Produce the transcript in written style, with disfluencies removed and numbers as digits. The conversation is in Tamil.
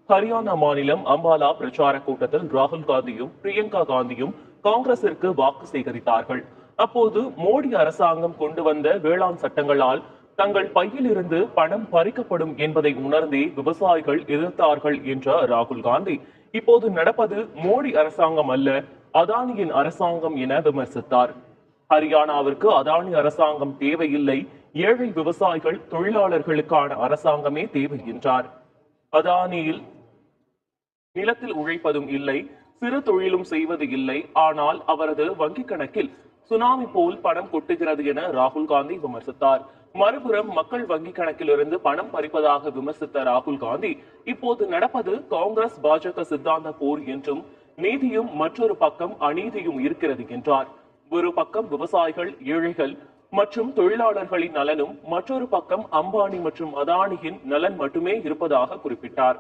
ஹரியானா மாநிலம் அம்பாலா பிரச்சார கூட்டத்தில் ராகுல் காந்தியும் பிரியங்கா காந்தியும் காங்கிரசிற்கு வாக்கு சேகரித்தார்கள். அப்போது மோடி அரசாங்கம் கொண்டு வந்த வேளாண் சட்டங்களால் தங்கள் பையில் இருந்து பணம் பறிக்கப்படும் என்பதை உணர்ந்தே விவசாயிகள் எதிர்த்தார்கள் என்ற ராகுல் காந்தி, இப்போது நடப்பது மோடி அரசாங்கம் அல்ல, அதானியின் அரசாங்கம் என விமர்சித்தார். ஹரியானாவிற்கு அதானி அரசாங்கம் தேவையில்லை, ஏழை விவசாயிகள் தொழிலாளர்களுக்கான அரசாங்கமே தேவை என்றார். அதானியில் நிலத்தில் உழைப்பதும் இல்லை, சிறு தொழிலும் செய்வது இல்லை, ஆனால் அவரது வங்கிக் கணக்கில் சுனாமி போல் பணம் கொட்டுகிறது என ராகுல் காந்தி விமர்சித்தார். மறுபுறம் மக்கள் வங்கிக் கணக்கிலிருந்து பணம் பறிப்பதாக விமர்சித்த ராகுல் காந்தி, இப்போது நடப்பது காங்கிரஸ் பாஜக சித்தாந்த போர் என்றும் நீதியும் மற்றொரு பக்கம் அநீதியும் இருக்கிறது என்றார். ஒரு பக்கம் விவசாயிகள், ஏழைகள் மற்றும் தொழிலாளர்களின் நலனும், மற்றொரு பக்கம் அம்பானி மற்றும் அதானியின் நலன் மட்டுமே இருப்பதாக குறிப்பிட்டார்.